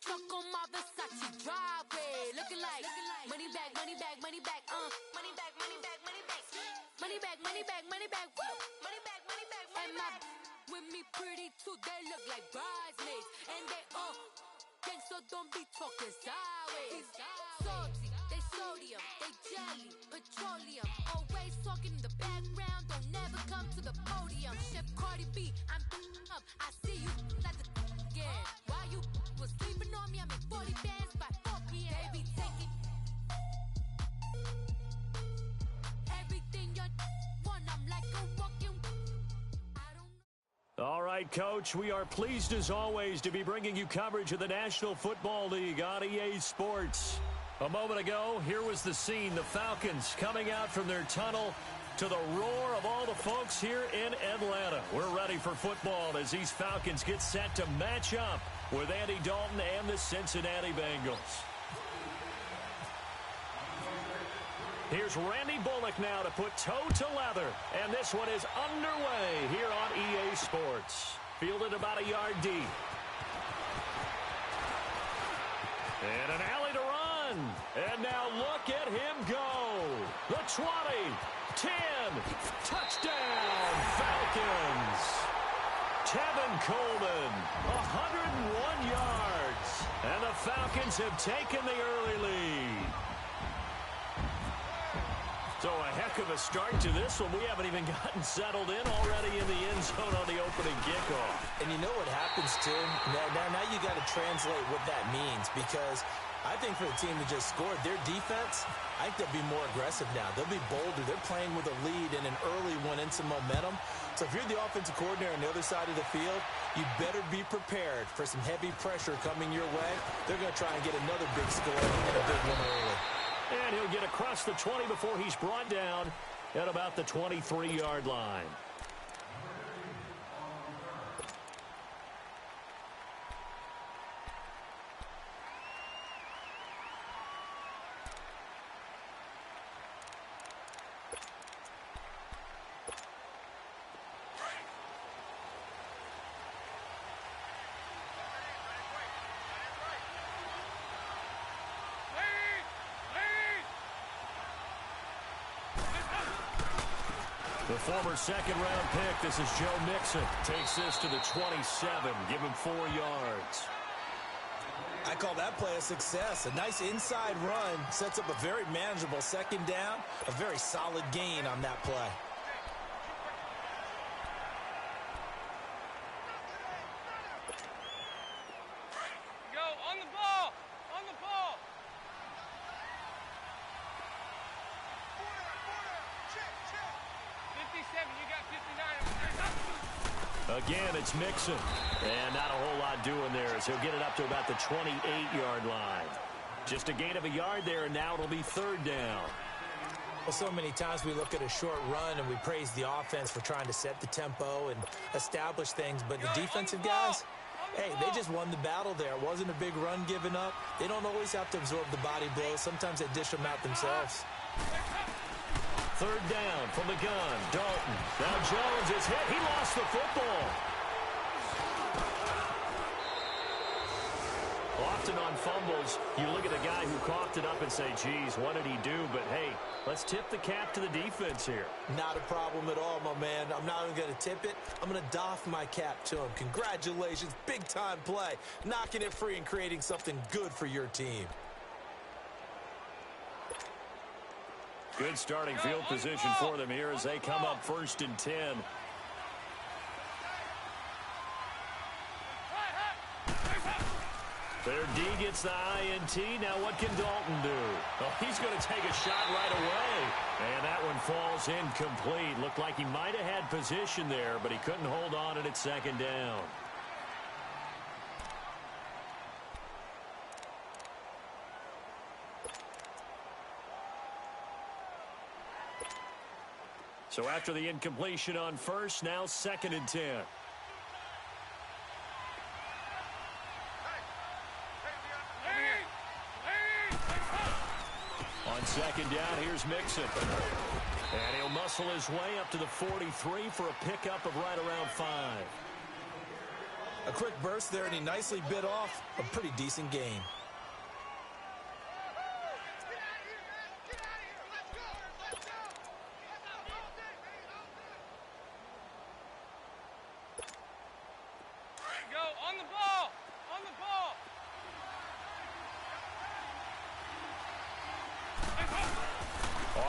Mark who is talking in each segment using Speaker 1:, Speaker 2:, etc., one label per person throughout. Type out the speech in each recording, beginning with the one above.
Speaker 1: stuck on my Versace driveway, looking like money back, money back, money back, money back, money back, money back, money back, money back, money back, woo, money back, money back, money back. With me pretty too, they look like bridesmaids, and they gang, so don't be talking sideways. Salty, they sodium, they jelly, petroleum, always talking in the background, don't never come to the podium. Chef Cardi B, I'm up, I see you like the again. While you was sleeping on me, I make 40 bands by 4 p.m. They be taking everything you want, I'm like a walking.
Speaker 2: All right, Coach, we are pleased as always to be bringing you coverage of the National Football League on EA Sports. A moment ago, here was the scene, the Falcons coming out from their tunnel to the roar of all the folks here in Atlanta. We're ready for football as these Falcons get set to match up with Andy Dalton and the Cincinnati Bengals. Here's Randy Bullock now to put toe to leather, and this one is underway here on EA Sports. Fielded about a yard deep. And an alley to run. And now look at him go. The 20, 10, touchdown, Falcons. Tevin Coleman, 101 yards. And the Falcons have taken the early lead. So a heck of a start to this one. We haven't even gotten settled in already in the end zone on the opening kickoff.
Speaker 3: And you know what happens, too? Now you got to translate what that means, because I think for the team that just scored, their defense, I think they'll be more aggressive now. They'll be bolder. They're playing with a lead and an early one and some momentum. So if you're the offensive coordinator on the other side of the field, you better be prepared for some heavy pressure coming your way. They're going to try and get another big score and a big one early.
Speaker 2: And he'll get across the 20 before he's brought down at about the 23-yard line. The former second-round pick, this is Joe Mixon, takes this to the 27, give him 4 yards.
Speaker 3: I call that play a success. A nice inside run sets up a very manageable second down, a very solid gain on that play.
Speaker 4: Go, on the ball, on the ball.
Speaker 2: Again, it's Mixon. And not a whole lot doing there as he'll get it up to about the 28-yard line. Just a gain of a yard there, and now it'll be third down.
Speaker 3: Well, so many times we look at a short run and we praise the offense for trying to set the tempo and establish things, but the defensive guys, hey, they just won the battle there. It wasn't a big run given up. They don't always have to absorb the body blows. Sometimes they dish them out themselves.
Speaker 2: Third down from the gun. Dalton. Now Jones is hit. He lost the football. Often on fumbles, you look at the guy who coughed it up and say, geez, what did he do? But, hey, let's tip the cap to the defense here.
Speaker 3: Not a problem at all, my man. I'm not even going to tip it. I'm going to doff my cap to him. Congratulations. Big-time play. Knocking it free and creating something good for your team.
Speaker 2: Good starting field position for them here as they come up 1st and 10. Their D gets the INT. Now what can Dalton do? Oh, he's going to take a shot right away. And that one falls incomplete. Looked like he might have had position there, but he couldn't hold on and it's second down. So after the incompletion on first, now 2nd and 10. On second down, here's Mixon. And he'll muscle his way up to the 43 for a pickup of right around 5.
Speaker 3: A quick burst there, and he nicely bit off a pretty decent gain.
Speaker 4: Go, on the ball! On the ball!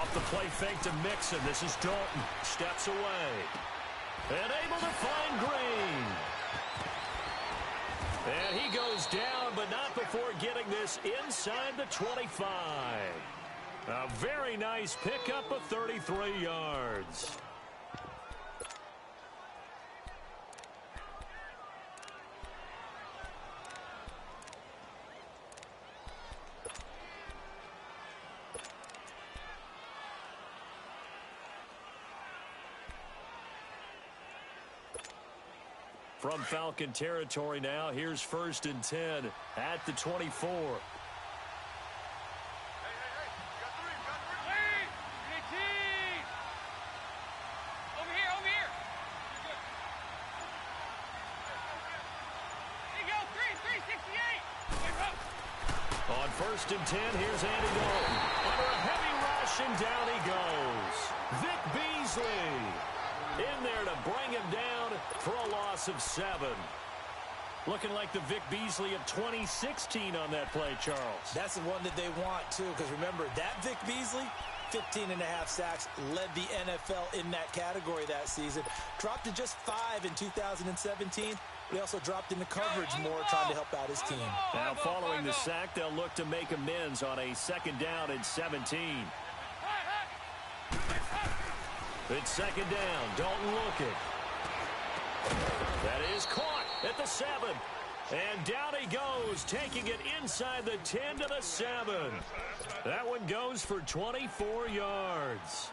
Speaker 2: Off the play fake to Mixon. This is Dalton. Steps away. And able to find Green. And he goes down, but not before getting this inside the 25. A very nice pickup of 33 yards. From Falcon territory now, here's 1st and 10 at the 24.
Speaker 4: Hey, you got three. JT! Over here, over here. There you go, 368.
Speaker 2: On 1st and 10, here's Andy Dalton. Under a heavy rush, and down he goes. Vic Beasley in there to bring him down for a loss of 7. Looking like the Vic Beasley of 2016 on that play, Charles.
Speaker 3: That's the one that they want, too, because remember, that Vic Beasley, 15.5 sacks, led the NFL in that category that season. Dropped to just 5 in 2017. But he also dropped into coverage more, trying to help out his team.
Speaker 2: Now, following the sack, they'll look to make amends on a 2nd down and 17. It's 2nd down. Dalton looking. That is caught at the 7. And down he goes, taking it inside the 10 to the 7. That one goes for 24 yards.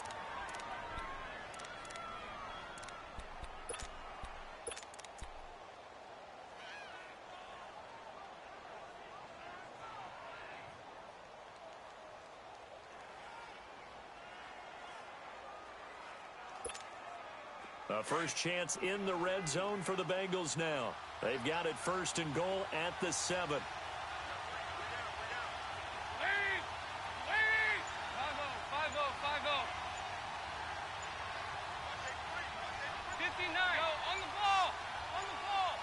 Speaker 2: A first chance in the red zone for the Bengals now. They've got it 1st and goal at the 7.
Speaker 4: Lead! 5-0, 59. Go, on the ball! On the ball!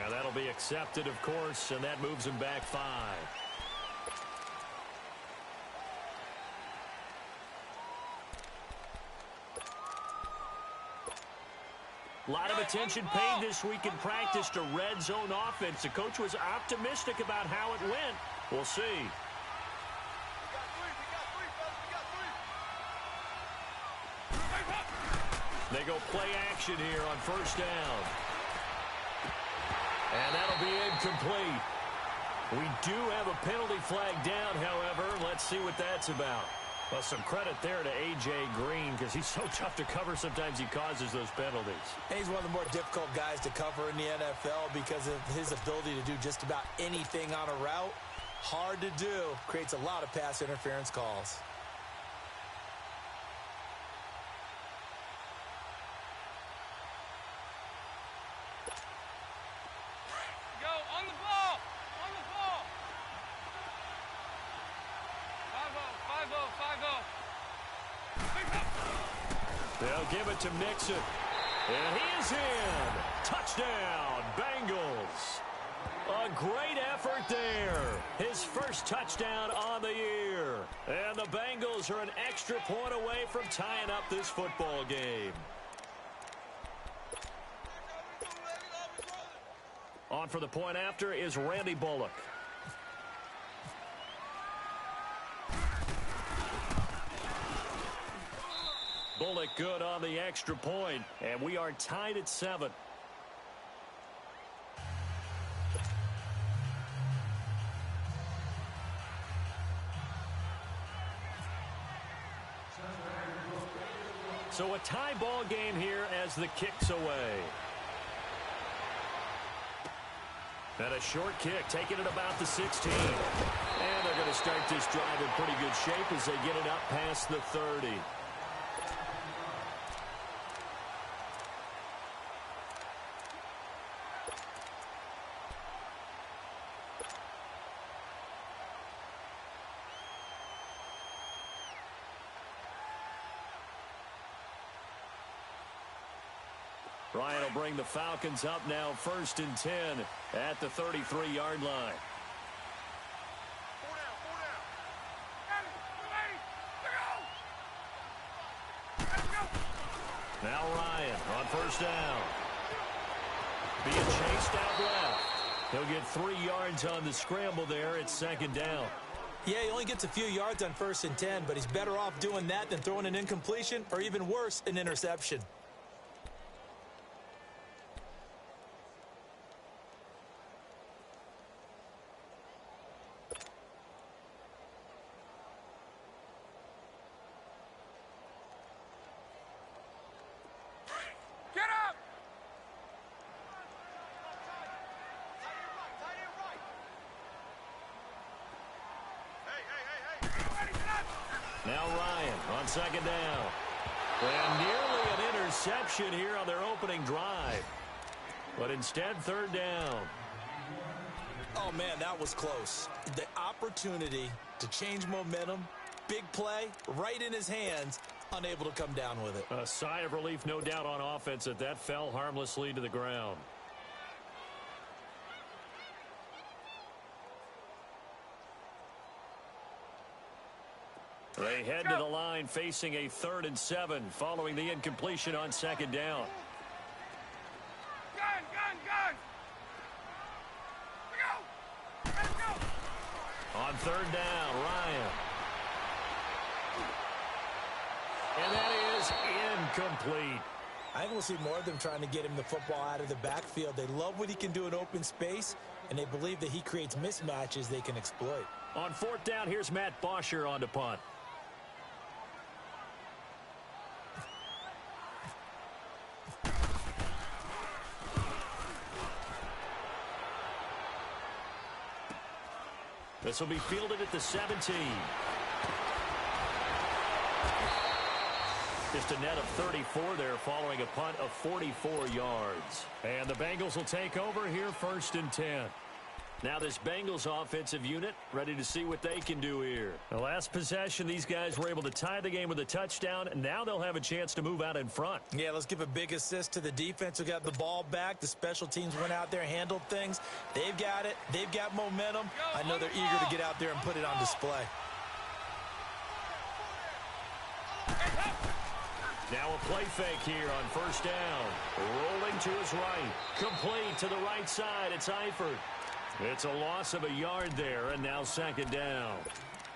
Speaker 2: And that'll be accepted, of course, and that moves him back 5. A lot of attention paid this week in practice to red zone offense. The coach was optimistic about how it went. We'll see. They go play action here on 1st down. And that'll be incomplete. We do have a penalty flag down, however. Let's see what that's about. Well, some credit there to A.J. Green because he's so tough to cover. Sometimes he causes those penalties.
Speaker 3: And he's one of the more difficult guys to cover in the NFL because of his ability to do just about anything on a route. Hard to do. Creates a lot of pass interference calls.
Speaker 4: Go, on the ball! On the ball! 5-0.
Speaker 2: They'll give it to Mixon. And he is in. Touchdown, Bengals. A great effort there. His first touchdown on the year. And the Bengals are an extra point away from tying up this football game. On for the point after is Randy Bullock. Bullock good on the extra point, and we are tied at 7. So a tie ball game here as the kick's away. And a short kick, taking it about the 16. And they're going to start this drive in pretty good shape as they get it up past the 30. Ryan will bring the Falcons up now 1st and 10 at the 33-yard line. Now Ryan on 1st down. Being chased out left. He'll get 3 yards on the scramble there. It's 2nd down.
Speaker 3: Yeah, he only gets a few yards on 1st and 10, but he's better off doing that than throwing an incompletion or even worse, an interception.
Speaker 2: Now Ryan on 2nd down. And nearly an interception here on their opening drive. But instead, 3rd down.
Speaker 3: Oh, man, that was close. The opportunity to change momentum, big play, right in his hands, unable to come down with it.
Speaker 2: A sigh of relief, no doubt, on offense that fell harmlessly to the ground. They head to the line facing a 3rd and 7 following the incompletion on 2nd down.
Speaker 4: Gun! Let's go!
Speaker 2: On 3rd down, Ryan. And that is incomplete.
Speaker 3: I think we'll see more of them trying to get him the football out of the backfield. They love what he can do in open space, and they believe that he creates mismatches they can exploit.
Speaker 2: On 4th down, here's Matt Bosher on to punt. This will be fielded at the 17. Just a net of 34 there following a punt of 44 yards. And the Bengals will take over here 1st and 10. Now this Bengals offensive unit ready to see what they can do here. The last possession, these guys were able to tie the game with a touchdown, and now they'll have a chance to move out in front.
Speaker 3: Yeah, let's give a big assist to the defense who got the ball back. The special teams went out there, handled things. They've got it. They've got momentum. I know they're eager to get out there and put it on display.
Speaker 2: Now a play fake here on 1st down. Rolling to his right. Complete to the right side. It's Eifert. It's a loss of a yard there, and now 2nd down.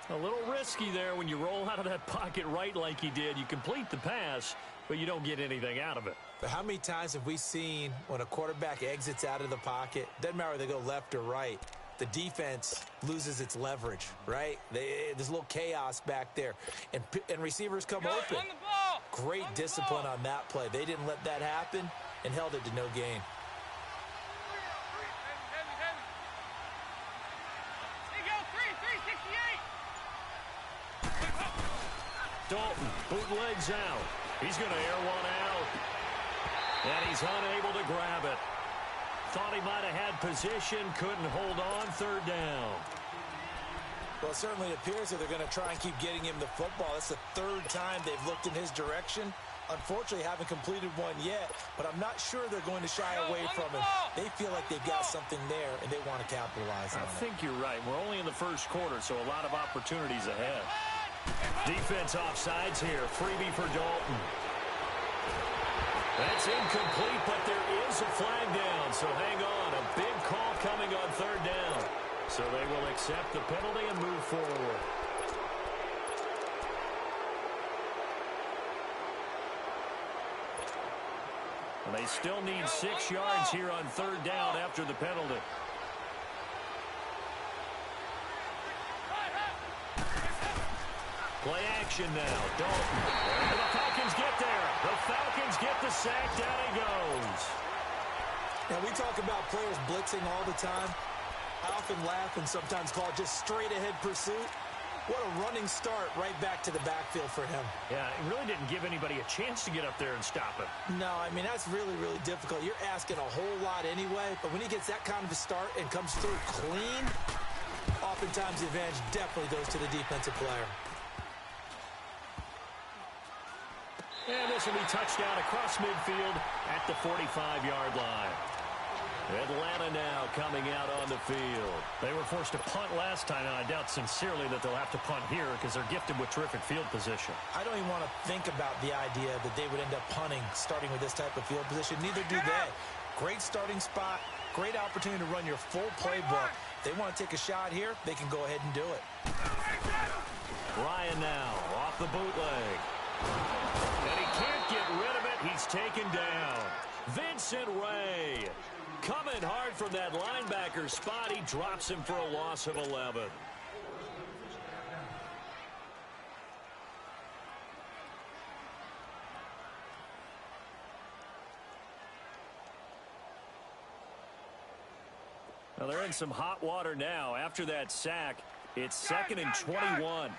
Speaker 2: A little risky there when you roll out of that pocket right like he did. You complete the pass, but you don't get anything out of it.
Speaker 3: But how many times have we seen when a quarterback exits out of the pocket, doesn't matter whether they go left or right, the defense loses its leverage, right? There's a little chaos back there, and receivers come open.
Speaker 4: On the ball.
Speaker 3: Great discipline on that play. They didn't let that happen and held it to no gain.
Speaker 2: Dalton bootlegs out. He's going to air one out. And he's unable to grab it. Thought he might have had position, couldn't hold on. 3rd down.
Speaker 3: Well, it certainly appears that they're going to try and keep getting him the football. That's the 3rd time they've looked in his direction. Unfortunately, haven't completed one yet, but I'm not sure they're going to shy away from him. They feel like they've got something there, and they want to capitalize on it.
Speaker 2: I think you're right. We're only in the 1st quarter, so a lot of opportunities ahead. Defense offsides here. Freebie for Dalton. That's incomplete, but there is a flag down, so hang on. A big call coming on 3rd down. So they will accept the penalty and move forward. And they still need 6 yards here on 3rd down after the penalty. Play action now. Dalton. And the Falcons get there. The Falcons get the sack. Down he goes.
Speaker 3: Now, we talk about players blitzing all the time. I often laugh and sometimes call it just straight-ahead pursuit. What a running start right back to the backfield for him.
Speaker 2: Yeah, it really didn't give anybody a chance to get up there and stop him.
Speaker 3: No, I mean, that's really, really difficult. You're asking a whole lot anyway, but when he gets that kind of a start and comes through clean, oftentimes the advantage definitely goes to the defensive player.
Speaker 2: And this will be touchdown across midfield at the 45-yard line. Atlanta now coming out on the field. They were forced to punt last time, and I doubt sincerely that they'll have to punt here because they're gifted with terrific field position.
Speaker 3: I don't even want to think about the idea that they would end up punting starting with this type of field position. Neither do they. Great starting spot, great opportunity to run your full playbook. If they want to take a shot here, they can go ahead and do it.
Speaker 2: Ryan now off the bootleg. And he can't get rid of it. He's taken down. Vincent Ray coming hard from that linebacker spot. He drops him for a loss of 11. Now they're in some hot water now. After that sack, it's 2nd and 21.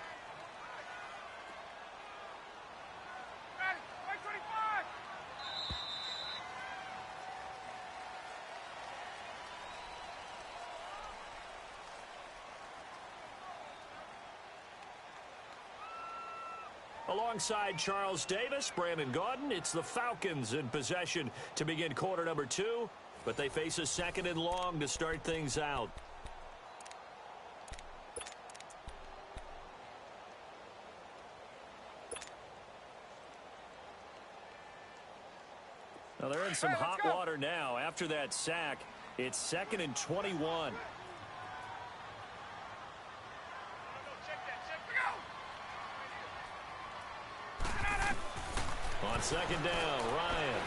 Speaker 2: Alongside Charles Davis, Brandon Gaudin, it's the Falcons in possession to begin quarter number 2, but they face a 2nd and long to start things out. Now they're in some hot water now. After that sack, it's 2nd and 21. On 2nd down, Ryan.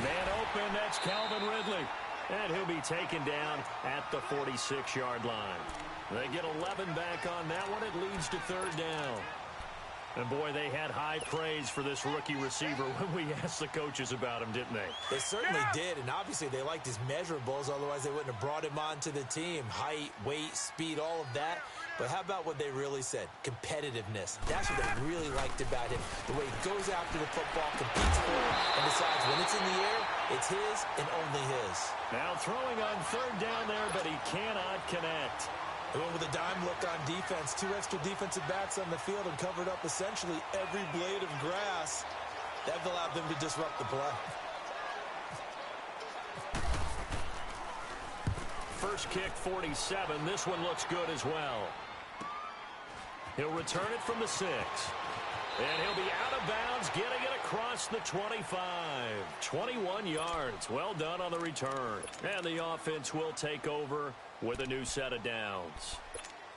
Speaker 2: Man open, that's Calvin Ridley. And he'll be taken down at the 46-yard line. They get 11 back on that one. It leads to 3rd down. And, boy, they had high praise for this rookie receiver when we asked the coaches about him, didn't they?
Speaker 3: They certainly did, and obviously they liked his measurables. Otherwise, they wouldn't have brought him onto the team. Height, weight, speed, all of that. But how about what they really said? Competitiveness. That's what they really liked about him. The way he goes after the football, competes for it, and decides when it's in the air, it's his and only his. Now throwing on 3rd down there, but he cannot connect. They went with a dime look on defense. 2 extra defensive backs on the field and covered up essentially every blade of grass. That allowed them to disrupt the play.
Speaker 2: First kick, 47. This one looks good as well. He'll return it from the 6. And he'll be out of bounds, getting it across the 25. 21 yards. Well done on the return. And the offense will take over with a new set of downs.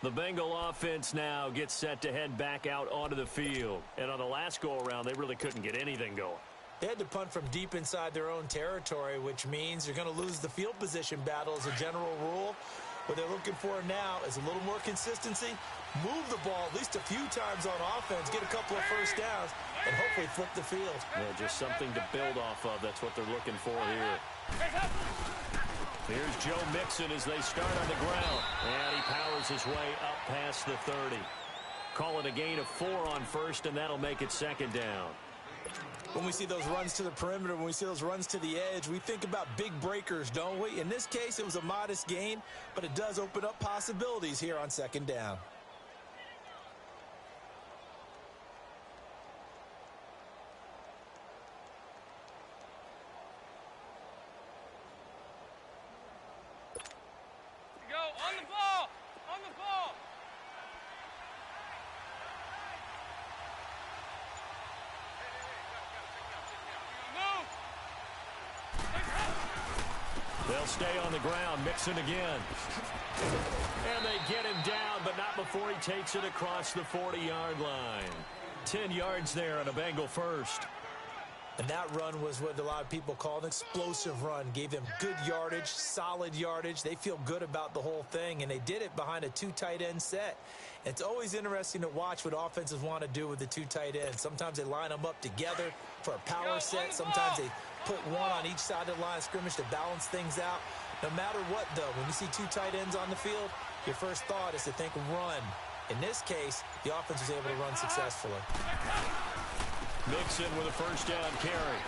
Speaker 2: The Bengal offense now gets set to head back out onto the field. And on the last go-around, they really couldn't get anything going.
Speaker 3: They had to punt from deep inside their own territory, which means you're going to lose the field position battle as a general rule. What they're looking for now is a little more consistency, move the ball at least a few times on offense, get a couple of first downs, and hopefully flip the field.
Speaker 2: Yeah, just something to build off of. That's what they're looking for here. Here's Joe Mixon as they start on the ground. And he powers his way up past the 30. Call it a gain of 4 on 1st, and that'll make it 2nd down.
Speaker 3: When we see those runs to the perimeter, when we see those runs to the edge, we think about big breakers, don't we? In this case, it was a modest gain, but it does open up possibilities here on 2nd down.
Speaker 4: Go on the ball! On the ball!
Speaker 2: They'll stay on the ground. Mixon again. And they get him down, but not before he takes it across the 40-yard line. 10 yards there on a Bengal first.
Speaker 3: And that run was what a lot of people call an explosive run. Gave them good yardage, solid yardage. They feel good about the whole thing, and they did it behind a 2 tight end set. It's always interesting to watch what offenses want to do with the 2 tight ends. Sometimes they line them up together for a power set. Sometimes they put one on each side of the line of scrimmage to balance things out. No matter what, though, when you see 2 tight ends on the field, your first thought is to think run. In this case, the offense was able to run successfully.
Speaker 2: Mixon with a first down carry.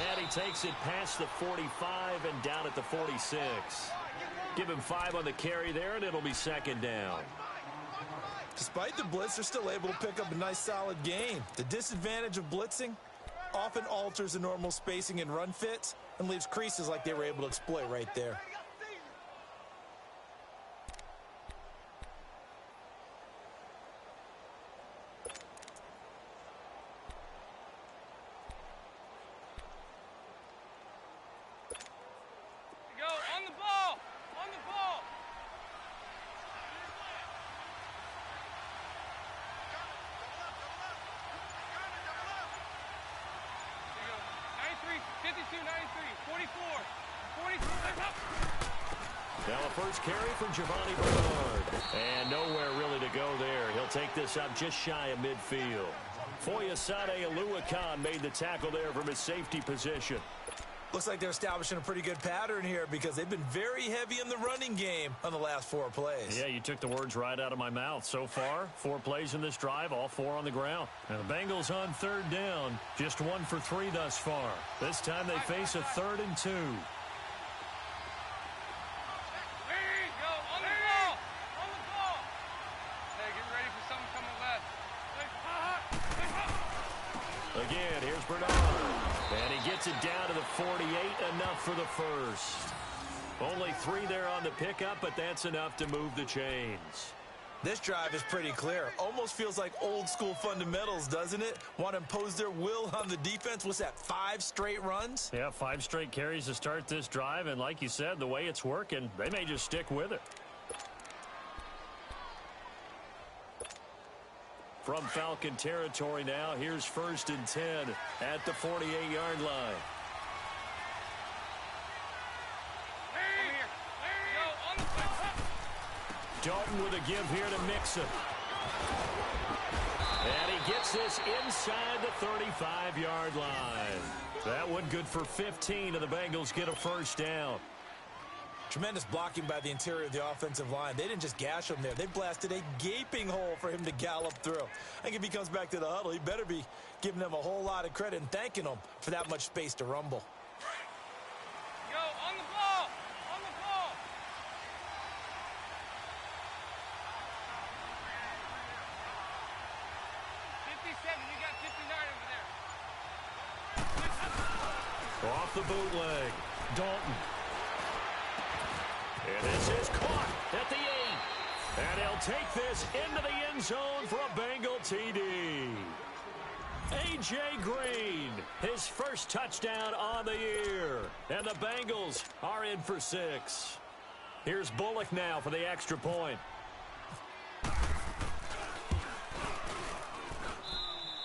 Speaker 2: And he takes it past the 45 and down at the 46. Give him 5 on the carry there, and it'll be 2nd down.
Speaker 3: Despite the blitz, they're still able to pick up a nice, solid gain. The disadvantage of blitzing often alters the normal spacing and run fits and leaves creases like they were able to exploit right there.
Speaker 2: Now a first carry for Giovanni Bernard. And nowhere really to go there. He'll take this up just shy of midfield. Foyesade Aluakan made the tackle there from his safety position.
Speaker 3: Looks like they're establishing a pretty good pattern here because they've been very heavy in the running game on the last 4 plays.
Speaker 2: Yeah, you took the words right out of my mouth. So far, 4 plays in this drive, all 4 on the ground. And the Bengals on 3rd down, just 1 for 3 thus far. This time they face a 3rd and 2. Again, here's Bernard. And he gets it down to the 48, enough for the first. Only 3 there on the pickup, but that's enough to move the chains.
Speaker 3: This drive is pretty clear. Almost feels like old school fundamentals, doesn't it? Want to impose their will on the defense. What's that, 5 straight runs?
Speaker 2: Yeah, 5 straight carries to start this drive. And like you said, the way it's working, they may just stick with it. From Falcon territory now, here's 1st and 10 at the 48-yard line. Dalton with a give here to Mixon. And he gets this inside the 35-yard line. That one good for 15, and the Bengals get a first down.
Speaker 3: Tremendous blocking by the interior of the offensive line. They didn't just gash him there. They blasted a gaping hole for him to gallop through. I think if he comes back to the huddle, he better be giving them a whole lot of credit and thanking them for that much space to rumble.
Speaker 4: Yo, on the ball! On the ball! 57, you got 59 over there.
Speaker 2: Off the bootleg, Dalton. And this is caught at the 8. And he'll take this into the end zone for a Bengal TD. A.J. Green, his first touchdown on the year. And the Bengals are in for 6. Here's Bullock now for the extra point.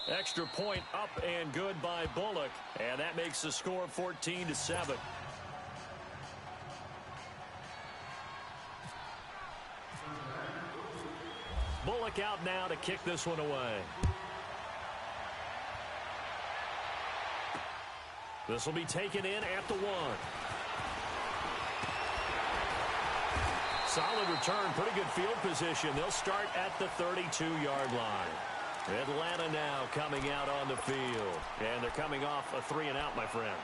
Speaker 2: Extra point up and good by Bullock. And that makes the score 14-7. Bullock out now to kick this one away. This will be taken in at the 1. Solid return, pretty good field position. They'll start at the 32-yard line. Atlanta now coming out on the field. And they're coming off a 3-and-out, my friend.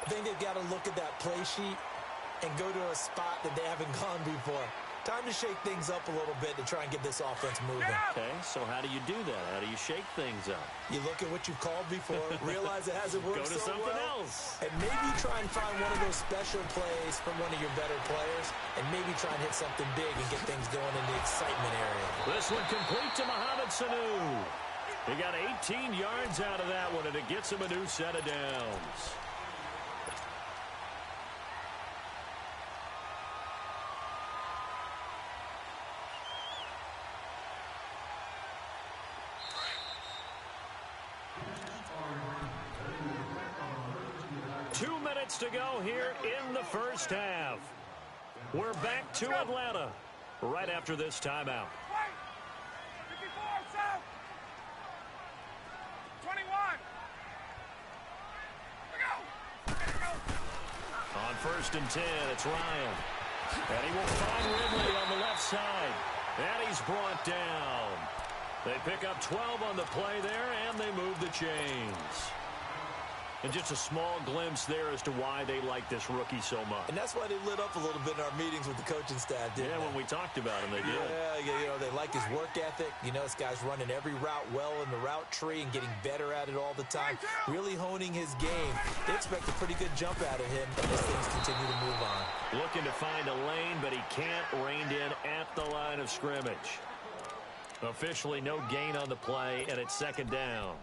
Speaker 3: I think they've got to look at that play sheet and go to a spot that they haven't gone before. Time to shake things up a little bit to try and get this offense moving.
Speaker 2: Okay, so how do you do that? How do you shake things up?
Speaker 3: You look at what you've called before, realize it hasn't worked
Speaker 2: Go to
Speaker 3: so
Speaker 2: something
Speaker 3: well,
Speaker 2: else.
Speaker 3: and maybe try and find one of those special plays from one of your better players, and maybe try and hit something big and get things going in the excitement area.
Speaker 2: This one complete to Mohamed Sanu. He got 18 yards out of that one, and it gets him a new set of downs. To go here in the first half. We're back to Atlanta right after this timeout.
Speaker 4: 54, south. 21.
Speaker 2: On 1st and 10, it's Ryan. And he will find Ridley on the left side. And he's brought down. They pick up 12 on the play there, and they move the chains. And just a small glimpse there as to why they like this rookie so much.
Speaker 3: And that's why they lit up a little bit in our meetings with the coaching staff, didn't they?
Speaker 2: When we talked about him, they did.
Speaker 3: Yeah, they like his work ethic. This guy's running every route well in the route tree and getting better at it all the time, really honing his game. They expect a pretty good jump out of him as things continue to move on.
Speaker 2: Looking to find a lane, but he can't. Reined in at the line of scrimmage. Officially no gain on the play, and it's second down.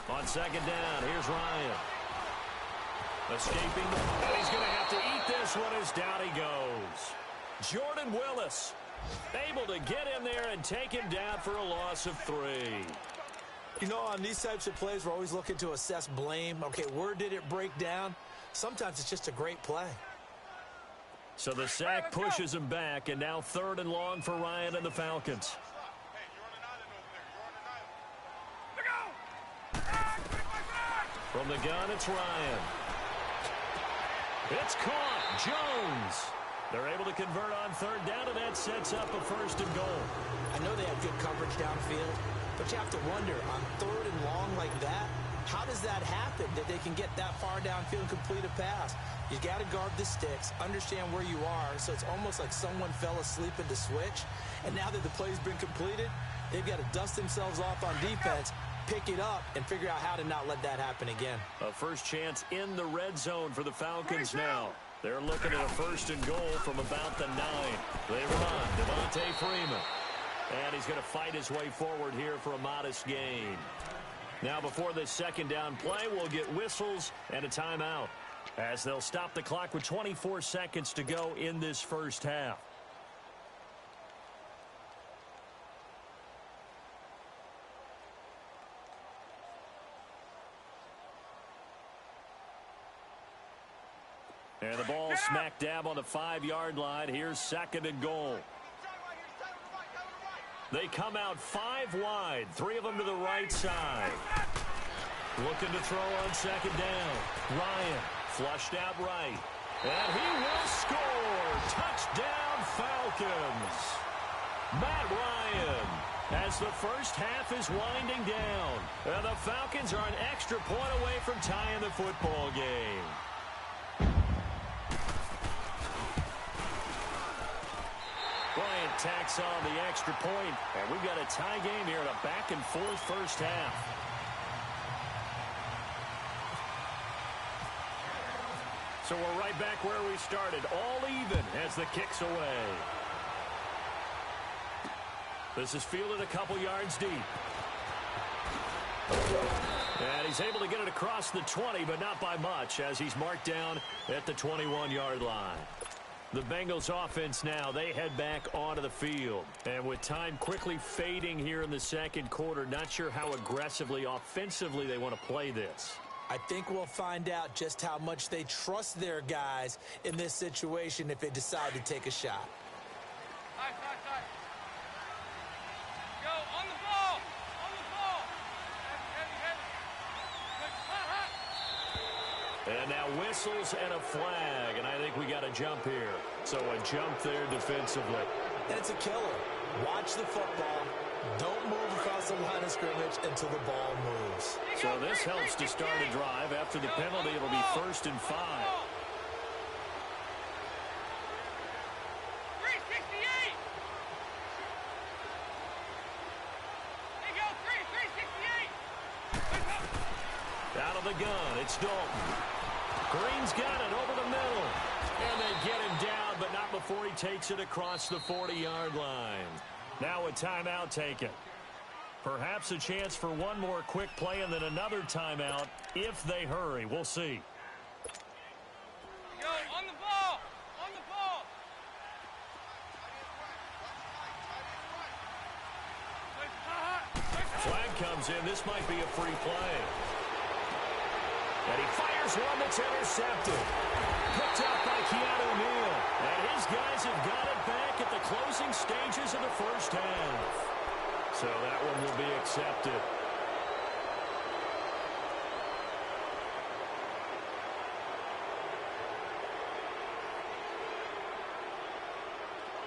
Speaker 2: On second down, here's Ryan. Escaping, and he's going to have to eat this one as down he goes. Jordan Willis able to get in there and take him down for a loss of 3.
Speaker 3: On these types of plays, we're always looking to assess blame. Okay, where did it break down? Sometimes it's just a great play.
Speaker 2: So the sack pushes him back, and now 3rd and long for Ryan and the Falcons. From the gun, it's Ryan. It's caught. Jones. They're able to convert on 3rd down, and that sets up a 1st and goal.
Speaker 3: I know they have good coverage downfield, but you have to wonder, on 3rd and long like that, how does that happen that they can get that far downfield and complete a pass? You got to guard the sticks, understand where you are, so it's almost like someone fell asleep in the switch, and now that the play's been completed, they've got to dust themselves off on defense, pick it up, and figure out how to not let that happen again.
Speaker 2: A first chance in the red zone for the Falcons now. They're looking at a 1st and goal from about the 9. They run. Devontae Freeman. And he's going to fight his way forward here for a modest gain. Now, before this second down play, we'll get whistles and a timeout, as they'll stop the clock with 24 seconds to go in this first half. And the ball smack dab on the 5-yard line. Here's 2nd and goal. They come out 5 wide, 3 of them to the right side. Looking to throw on 2nd down. Ryan flushed out right. And he will score. Touchdown, Falcons. Matt Ryan, as the first half is winding down. And the Falcons are an extra point away from tying the football game. Bryant tacks on the extra point, and we've got a tie game here in a back-and-forth first half. So we're right back where we started, all even as the kick's away. This is fielded a couple yards deep. And he's able to get it across the 20, but not by much, as he's marked down at the 21-yard line. The Bengals offense now, they head back onto the field. And with time quickly fading here in the second quarter, not sure how aggressively, offensively they want to play this.
Speaker 3: I think we'll find out just how much they trust their guys in this situation if they decide to take a shot.
Speaker 4: Go, on the ball! On the ball!
Speaker 2: And now whistles and a flag, and I think we got a jump here. So a jump there defensively.
Speaker 3: And it's a killer. Watch the football. Don't move across the line of scrimmage until the ball moves.
Speaker 2: So this helps to start a drive. After the penalty, it'll be 1st and 5.
Speaker 4: 368! They go 368!
Speaker 2: Out of the gun, it's Dalton. Green's got it over the middle. And they get him down, but not before he takes it across the 40-yard line. Now a timeout taken. Perhaps a chance for one more quick play and then another timeout if they hurry. We'll see.
Speaker 4: Go, on the ball! On the ball!
Speaker 2: Flag comes in. This might be a free play. And he fires one that's intercepted. Picked out by Keanu Neal. And his guys have got it back at the closing stages of the first half. So that one will be accepted.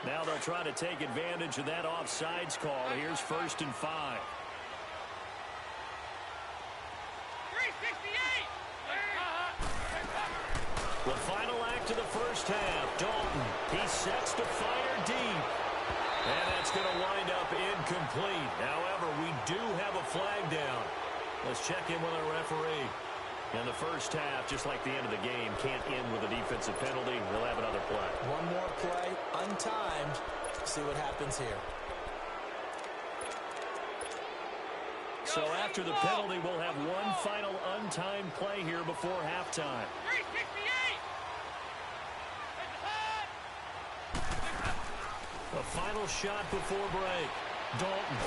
Speaker 2: Now they'll try to take advantage of that offsides call. Here's 1st and 5.
Speaker 4: 368!
Speaker 2: The final act of the first half. Dalton, he sets to fire deep. And that's going to wind up incomplete. However, we do have a flag down. Let's check in with our referee. And the first half, just like the end of the game, can't end with a defensive penalty. We'll have another play.
Speaker 3: One more play, untimed. See what happens here.
Speaker 2: So after the penalty, we'll have one final untimed play here before halftime.
Speaker 4: 368!
Speaker 2: A final shot before break. Dalton.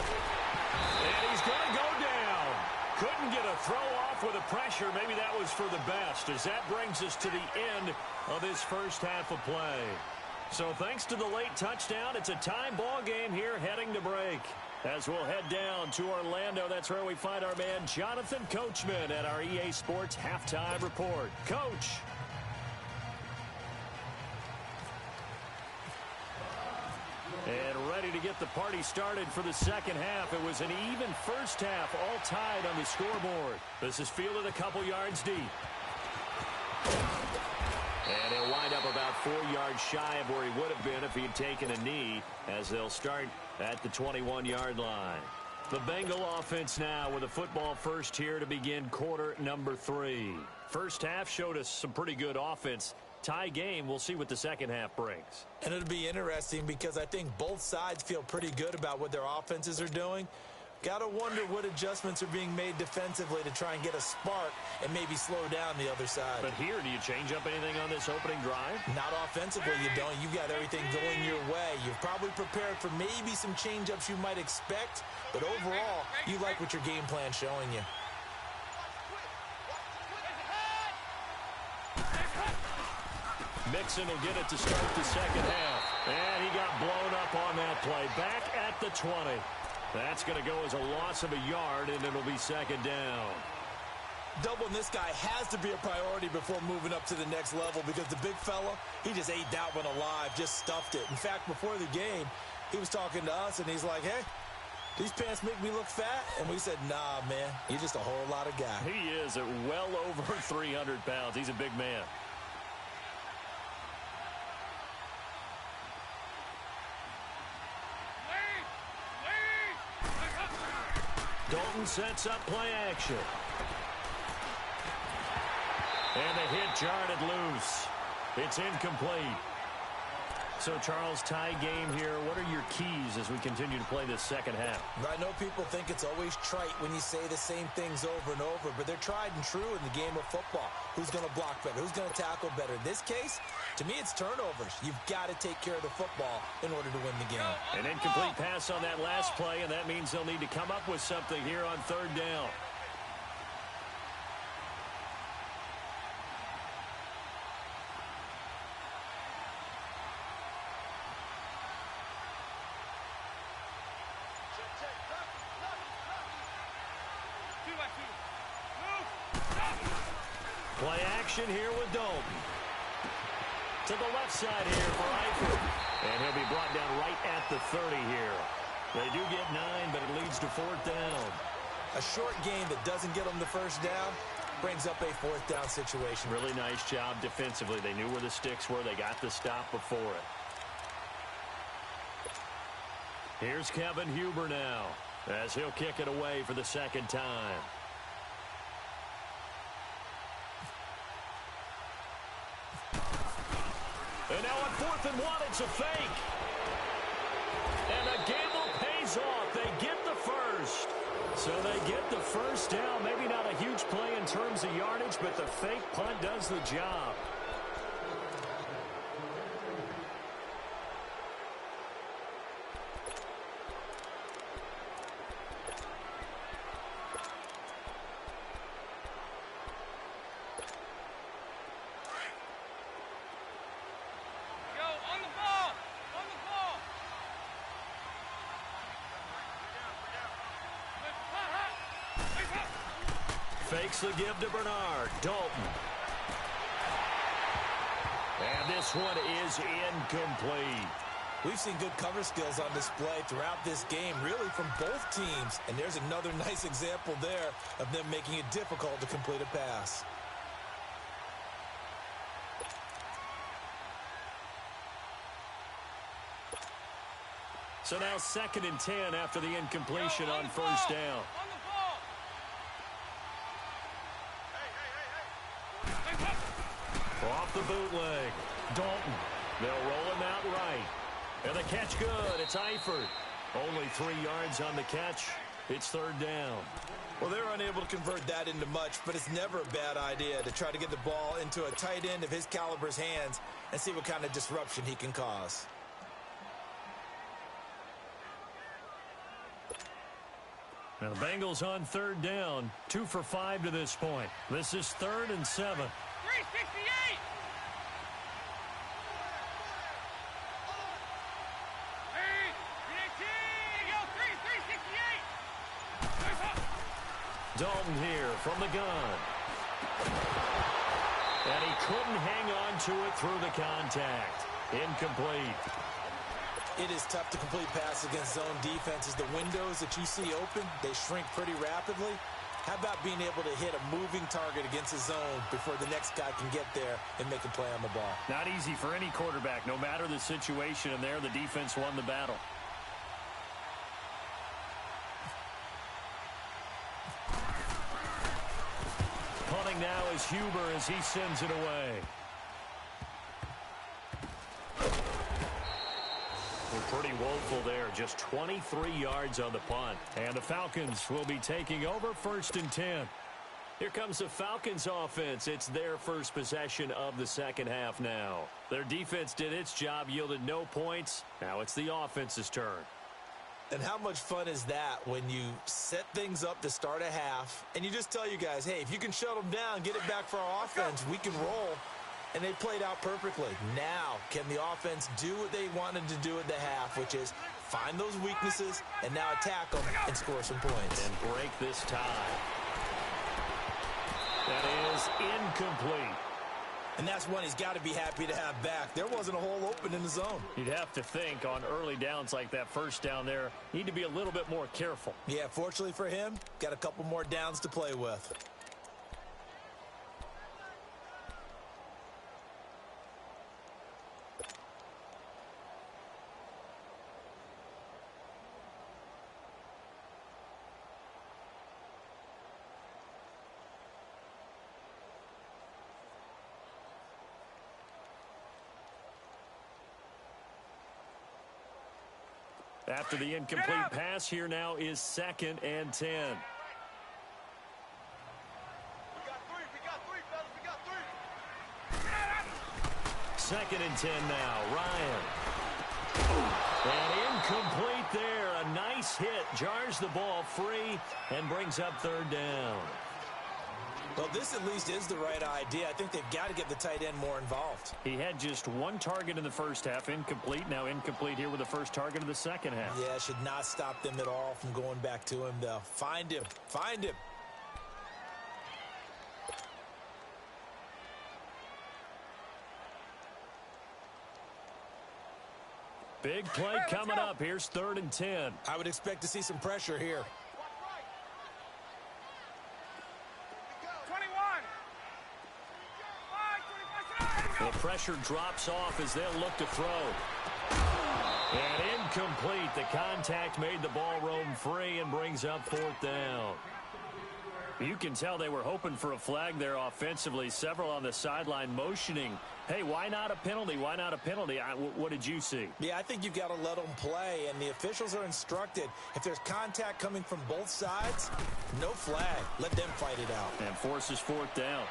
Speaker 2: And he's going to go down. Couldn't get a throw off with the pressure. Maybe that was for the best, as that brings us to the end of this first half of play. So thanks to the late touchdown, it's a tie ball game here heading to break. As we'll head down to Orlando, that's where we find our man Jonathan Coachman at our EA Sports Halftime Report. Coach. And ready to get the party started for the second half. It was an even first half, all tied on the scoreboard. This is fielded a couple yards deep. And he'll wind up about 4 yards shy of where he would have been if he'd taken a knee, as they'll start at the 21-yard line. The Bengal offense now with a football first here to begin quarter number 3. First half showed us some pretty good offense. Tie game, we'll see what the second half brings.
Speaker 3: And it'll be interesting because I think both sides feel pretty good about what their offenses are doing. Got to wonder what adjustments are being made defensively to try and get a spark and maybe slow down the other side.
Speaker 2: But here, do you change up anything on this opening drive?
Speaker 3: Not offensively, you don't. You've got everything going your way. You've probably prepared for maybe some change-ups you might expect, but overall, you like what your game plan's showing you.
Speaker 2: Mixon will get it to start the second half. And he got blown up on that play. Back at the 20. That's going to go as a loss of a yard, and it'll be second down.
Speaker 3: Doubling this guy has to be a priority before moving up to the next level because the big fella, he just ate that one alive, just stuffed it. In fact, before the game, he was talking to us, and he's like, hey, these pants make me look fat? And we said, nah, man, you're just a whole lot of guy.
Speaker 2: He is at well over 300 pounds. He's a big man. Dalton sets up play action. And the hit jarred it loose. It's incomplete. So, Charles, tie game here. What are your keys as we continue to play this second half?
Speaker 3: I know people think it's always trite when you say the same things over and over, but they're tried and true in the game of football. Who's going to block better? Who's going to tackle better? In this case, to me, it's turnovers. You've got to take care of the football in order to win the game.
Speaker 2: An incomplete pass on that last play, and that means they'll need to come up with something here on third down. Play action here with Dalton. To the left side here for Eifert. And he'll be brought down right at the 30 here. They do get 9, but it leads to fourth down.
Speaker 3: A short game that doesn't get them the first down brings up a fourth down situation.
Speaker 2: Really nice job defensively. They knew where the sticks were. They got the stop before it. Here's Kevin Huber now, as he'll kick it away for the second time. And now on 4th and 1, it's a fake. And the gamble pays off. They get the first. So they get the first down. Maybe not a huge play in terms of yardage, but the fake punt does the job. Fakes the give to Bernard. Dalton. And this one is incomplete.
Speaker 3: We've seen good cover skills on display throughout this game, really from both teams. And there's another nice example there of them making it difficult to complete a pass.
Speaker 2: So now 2nd and 10 after the incompletion on first down.
Speaker 4: On the ball.
Speaker 2: Off the bootleg. Dalton. They'll roll him out right. And the catch good. It's Eifert. Only 3 yards on the catch. It's 3rd down.
Speaker 3: Well, they're unable to convert that into much, but it's never a bad idea to try to get the ball into a tight end of his caliber's hands and see what kind of disruption he can cause.
Speaker 2: Now the Bengals on 3rd down. 2 for 5 to this point. This is 3rd and 7.
Speaker 4: 368.
Speaker 2: Dalton here from the gun. And he couldn't hang on to it through the contact. Incomplete.
Speaker 3: It is tough to complete passes against zone defenses. The windows that you see open, they shrink pretty rapidly. How about being able to hit a moving target against a zone before the next guy can get there and make a play on the ball?
Speaker 2: Not easy for any quarterback, no matter the situation. And there, the defense won the battle. Punting now is Huber as he sends it away. We're pretty woeful there. Just 23 yards on the punt. And the Falcons will be taking over 1st and 10. Here comes the Falcons offense. It's their first possession of the second half now. Their defense did its job, yielded no points. Now it's the offense's turn.
Speaker 3: And how much fun is that when you set things up to start a half and you just tell you guys, hey, if you can shut them down, get it back for our offense, we can roll. And they played out perfectly. Now, can the offense do what they wanted to do at the half, which is find those weaknesses and now attack them and score some points.
Speaker 2: And break this tie. That is incomplete.
Speaker 3: And that's one he's got to be happy to have back. There wasn't a hole open in the zone.
Speaker 2: You'd have to think on early downs like that first down there, need to be a little bit more careful.
Speaker 3: Yeah, fortunately for him, got a couple more downs to play with.
Speaker 2: After the incomplete pass, here now is 2nd and 10.
Speaker 4: We got three.
Speaker 2: 2nd and 10 now. Ryan. And incomplete there. A nice hit. Jars the ball free and brings up 3rd down.
Speaker 3: Well, this at least is the right idea. I think they've got to get the tight end more involved.
Speaker 2: He had just 1 target in the first half, incomplete. Now incomplete here with the first target of the second half.
Speaker 3: Yeah, should not stop them at all from going back to him, though. Find him. Find him.
Speaker 2: Big play coming up. Here's 3rd and 10.
Speaker 3: I would expect to see some pressure here.
Speaker 4: 21.
Speaker 2: The pressure drops off as they'll look to throw. And incomplete. The contact made the ball roam free and brings up 4th down. You can tell they were hoping for a flag there offensively. Several on the sideline motioning. Hey, why not a penalty? Why not a penalty? What did you see?
Speaker 3: Yeah, I think you've got to let them play, and the officials are instructed. If there's contact coming from both sides, no flag. Let them fight it out.
Speaker 2: And forces 4th down.